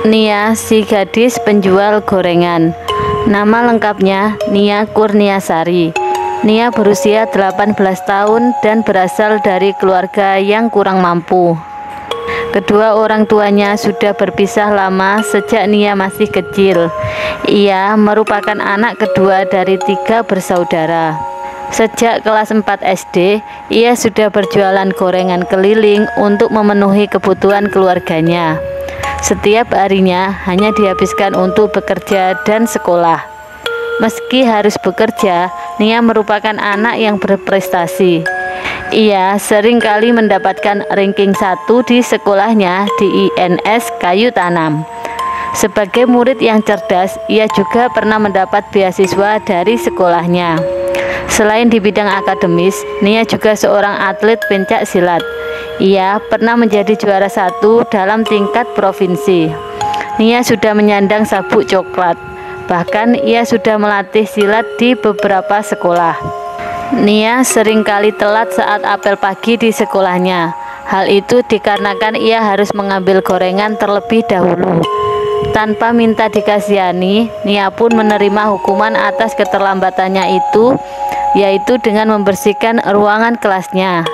Nia, si gadis penjual gorengan. Nama lengkapnya Nia Kurniasari. Nia berusia 18 tahun dan berasal dari keluarga yang kurang mampu. Kedua orang tuanya sudah berpisah lama sejak Nia masih kecil. Ia merupakan anak kedua dari 3 bersaudara. Sejak kelas 4 SD, ia sudah berjualan gorengan keliling untuk memenuhi kebutuhan keluarganya. Setiap harinya hanya dihabiskan untuk bekerja dan sekolah. Meski harus bekerja, Nia merupakan anak yang berprestasi. Ia sering kali mendapatkan ranking 1 di sekolahnya di INS Kayu Tanam. Sebagai murid yang cerdas, ia juga pernah mendapat beasiswa dari sekolahnya. Selain di bidang akademis, Nia juga seorang atlet pencak silat. Ia pernah menjadi juara 1 dalam tingkat provinsi. Nia sudah menyandang sabuk coklat. Bahkan ia sudah melatih silat di beberapa sekolah. Nia seringkali telat saat apel pagi di sekolahnya. Hal itu dikarenakan ia harus mengambil gorengan terlebih dahulu. Tanpa minta dikasihani, Nia pun menerima hukuman atas keterlambatannya itu, yaitu dengan membersihkan ruangan kelasnya.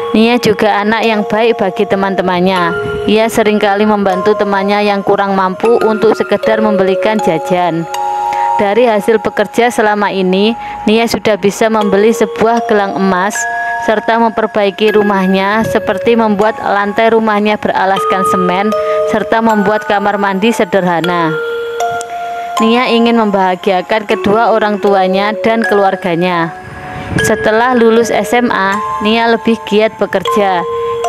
Nia juga anak yang baik bagi teman-temannya. Ia seringkali membantu temannya yang kurang mampu untuk sekedar membelikan jajan. Dari hasil bekerja selama ini, Nia sudah bisa membeli sebuah gelang emas serta memperbaiki rumahnya, seperti membuat lantai rumahnya beralaskan semen serta membuat kamar mandi sederhana. Nia ingin membahagiakan kedua orang tuanya dan keluarganya. Setelah lulus SMA, Nia lebih giat bekerja.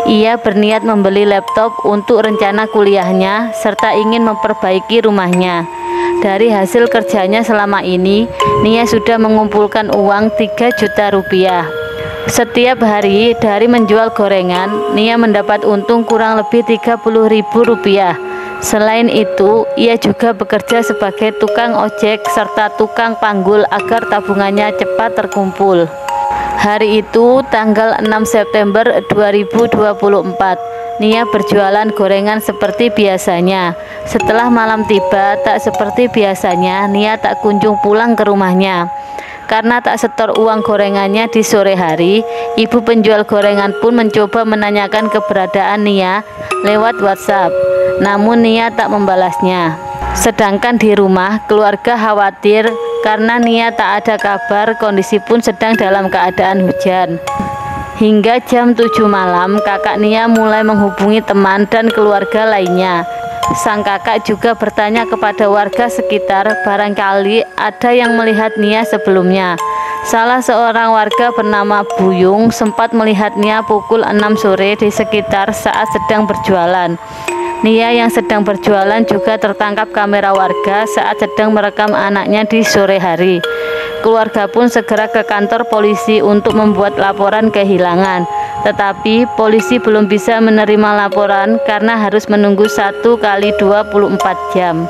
Ia berniat membeli laptop untuk rencana kuliahnya serta ingin memperbaiki rumahnya. Dari hasil kerjanya selama ini, Nia sudah mengumpulkan uang 3 juta rupiah. Setiap hari dari menjual gorengan, Nia mendapat untung kurang lebih 30.000 rupiah. Selain itu, ia juga bekerja sebagai tukang ojek serta tukang panggul agar tabungannya cepat terkumpul. Hari itu, tanggal 6 September 2024, Nia berjualan gorengan seperti biasanya. Setelah malam tiba, tak seperti biasanya, Nia tak kunjung pulang ke rumahnya. Karena tak setor uang gorengannya di sore hari, ibu penjual gorengan pun mencoba menanyakan keberadaan Nia lewat WhatsApp. Namun Nia tak membalasnya. Sedangkan di rumah, keluarga khawatir karena Nia tak ada kabar, kondisi pun sedang dalam keadaan hujan. Hingga jam 7 malam, kakak Nia mulai menghubungi teman dan keluarga lainnya. Sang kakak juga bertanya kepada warga sekitar, barangkali ada yang melihat Nia sebelumnya. Salah seorang warga bernama Buyung sempat melihat Nia pukul 6 sore di sekitar saat sedang berjualan. Nia yang sedang berjualan juga tertangkap kamera warga saat sedang merekam anaknya di sore hari. Keluarga pun segera ke kantor polisi untuk membuat laporan kehilangan. Tetapi polisi belum bisa menerima laporan karena harus menunggu 1 kali 24 jam.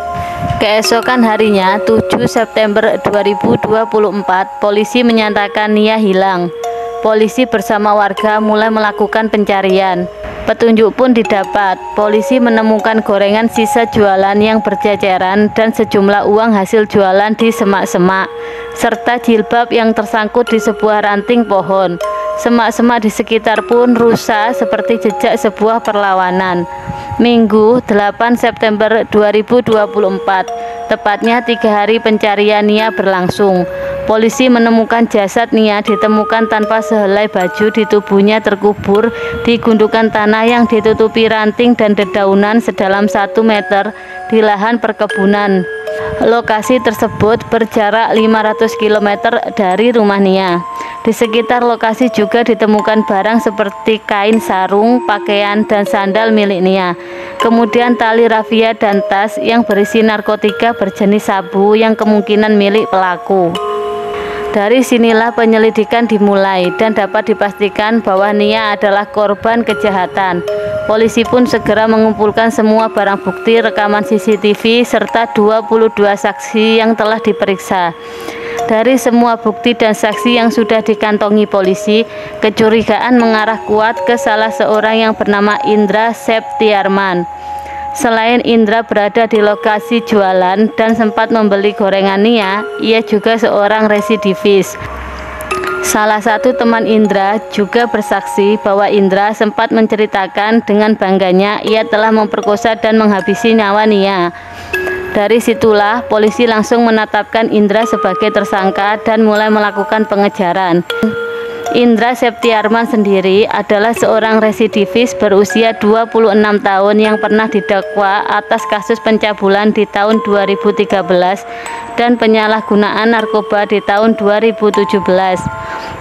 Keesokan harinya, 7 September 2024, polisi menyatakan Nia hilang. Polisi bersama warga mulai melakukan pencarian. Petunjuk pun didapat. Polisi menemukan gorengan sisa jualan yang berceceran dan sejumlah uang hasil jualan di semak-semak, serta jilbab yang tersangkut di sebuah ranting pohon. Semak-semak di sekitar pun rusak seperti jejak sebuah perlawanan. Minggu 8 September 2024, tepatnya 3 hari pencarian Nia berlangsung. Polisi menemukan jasad Nia ditemukan tanpa sehelai baju di tubuhnya, terkubur di gundukan tanah yang ditutupi ranting dan dedaunan sedalam 1 meter di lahan perkebunan. Lokasi tersebut berjarak 500 km dari rumah Nia. Di sekitar lokasi juga ditemukan barang seperti kain sarung, pakaian, dan sandal milik Nia. Kemudian tali rafia dan tas yang berisi narkotika berjenis sabu yang kemungkinan milik pelaku. Dari sinilah penyelidikan dimulai dan dapat dipastikan bahwa Nia adalah korban kejahatan. Polisi pun segera mengumpulkan semua barang bukti, rekaman CCTV, serta 22 saksi yang telah diperiksa. Dari semua bukti dan saksi yang sudah dikantongi polisi, kecurigaan mengarah kuat ke salah seorang yang bernama Indra Septiarman. Selain Indra berada di lokasi jualan dan sempat membeli gorengan Nia, ia juga seorang residivis. Salah satu teman Indra juga bersaksi bahwa Indra sempat menceritakan dengan bangganya ia telah memperkosa dan menghabisi nyawa Nia. Dari situlah polisi langsung menetapkan Indra sebagai tersangka dan mulai melakukan pengejaran. Indra Septiarman sendiri adalah seorang residivis berusia 26 tahun yang pernah didakwa atas kasus pencabulan di tahun 2013 dan penyalahgunaan narkoba di tahun 2017.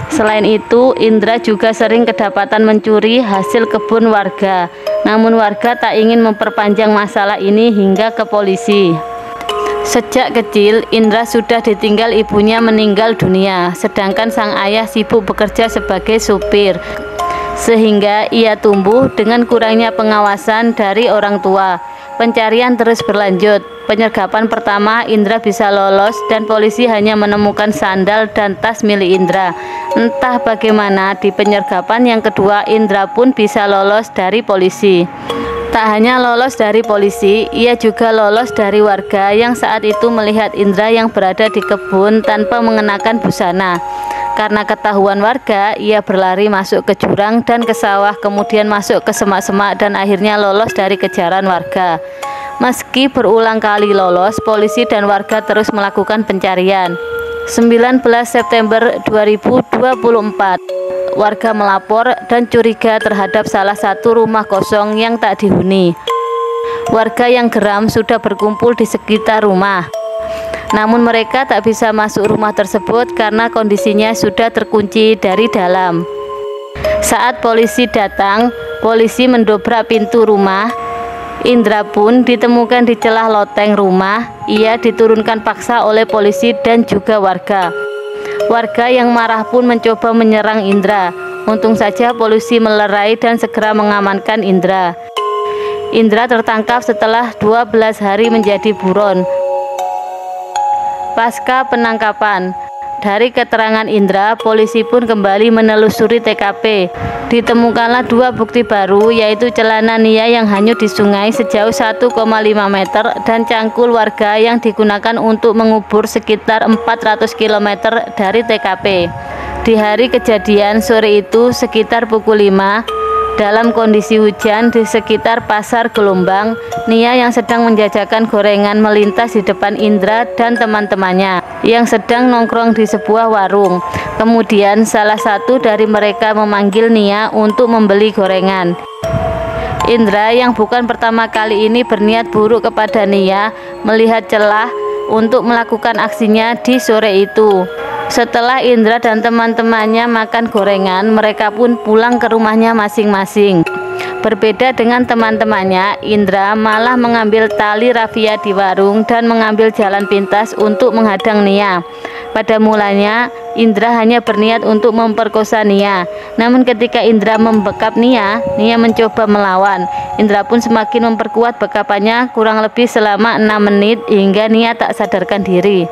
Selain itu, Indra juga sering kedapatan mencuri hasil kebun warga. Namun warga tak ingin memperpanjang masalah ini hingga ke polisi. Sejak kecil, Indra sudah ditinggal ibunya meninggal dunia, sedangkan sang ayah sibuk bekerja sebagai supir. Sehingga ia tumbuh dengan kurangnya pengawasan dari orang tua. Pencarian terus berlanjut. Penyergapan pertama Indra bisa lolos dan polisi hanya menemukan sandal dan tas milik Indra. Entah bagaimana di penyergapan yang kedua Indra pun bisa lolos dari polisi. Tak hanya lolos dari polisi, ia juga lolos dari warga yang saat itu melihat Indra yang berada di kebun tanpa mengenakan busana. Karena ketahuan warga, ia berlari masuk ke jurang dan ke sawah, kemudian masuk ke semak-semak dan akhirnya lolos dari kejaran warga. Meski berulang kali lolos, polisi dan warga terus melakukan pencarian. 19 September 2024, warga melapor dan curiga terhadap salah satu rumah kosong yang tak dihuni. Warga yang geram sudah berkumpul di sekitar rumah. Namun mereka tak bisa masuk rumah tersebut karena kondisinya sudah terkunci dari dalam. Saat polisi datang, polisi mendobrak pintu rumah. Indra pun ditemukan di celah loteng rumah. Ia diturunkan paksa oleh polisi dan juga warga. Warga yang marah pun mencoba menyerang Indra. Untung saja polisi melerai dan segera mengamankan Indra. Indra tertangkap setelah 12 hari menjadi buron. Pasca penangkapan, dari keterangan Indra, polisi pun kembali menelusuri TKP. Ditemukanlah dua bukti baru, yaitu celana Nia yang hanyut di sungai sejauh 1,5 meter dan cangkul warga yang digunakan untuk mengubur sekitar 400 km dari TKP. Di hari kejadian sore itu sekitar pukul 5, dalam kondisi hujan di sekitar Pasar Gelombang, Nia yang sedang menjajakan gorengan melintas di depan Indra dan teman-temannya yang sedang nongkrong di sebuah warung. Kemudian salah satu dari mereka memanggil Nia untuk membeli gorengan. Indra yang bukan pertama kali ini berniat buruk kepada Nia melihat celah untuk melakukan aksinya di sore itu. Setelah Indra dan teman-temannya makan gorengan, mereka pun pulang ke rumahnya masing-masing. Berbeda dengan teman-temannya, Indra malah mengambil tali rafia di warung dan mengambil jalan pintas untuk menghadang Nia. Pada mulanya, Indra hanya berniat untuk memperkosa Nia. Namun ketika Indra membekap Nia, Nia mencoba melawan. Indra pun semakin memperkuat bekapannya kurang lebih selama 6 menit hingga Nia tak sadarkan diri.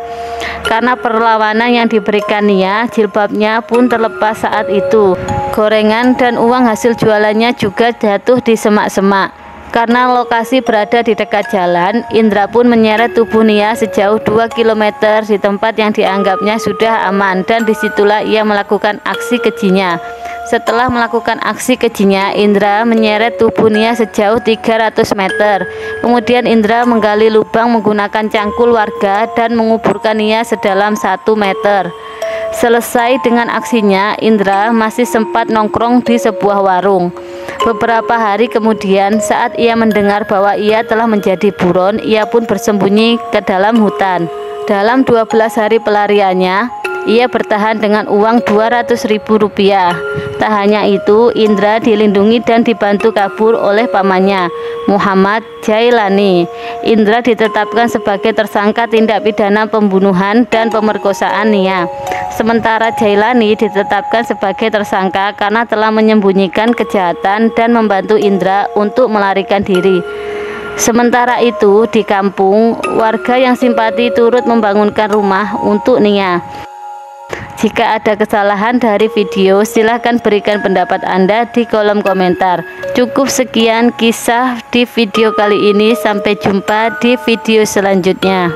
Karena perlawanan yang diberikan Nia, jilbabnya pun terlepas saat itu. Gorengan dan uang hasil jualannya juga jatuh di semak-semak. Karena lokasi berada di dekat jalan, Indra pun menyeret tubuh Nia sejauh 2 km di tempat yang dianggapnya sudah aman, dan disitulah ia melakukan aksi kejinya. Setelah melakukan aksi kejinya, Indra menyeret tubuh Nia sejauh 300 meter. Kemudian Indra menggali lubang menggunakan cangkul warga dan menguburkan Nia sedalam 1 meter. Selesai dengan aksinya, Indra masih sempat nongkrong di sebuah warung. Beberapa hari kemudian, saat ia mendengar bahwa ia telah menjadi buron, ia pun bersembunyi ke dalam hutan. Dalam 12 hari pelariannya, ia bertahan dengan uang Rp200.000. Tak hanya itu, Indra dilindungi dan dibantu kabur oleh pamannya, Muhammad Jailani. Indra ditetapkan sebagai tersangka tindak pidana pembunuhan dan pemerkosaan Nia. Sementara Jailani ditetapkan sebagai tersangka karena telah menyembunyikan kejahatan dan membantu Indra untuk melarikan diri. Sementara itu, di kampung, warga yang simpati turut membangunkan rumah untuk Nia. Jika ada kesalahan dari video, silahkan berikan pendapat Anda di kolom komentar. Cukup sekian kisah di video kali ini, sampai jumpa di video selanjutnya.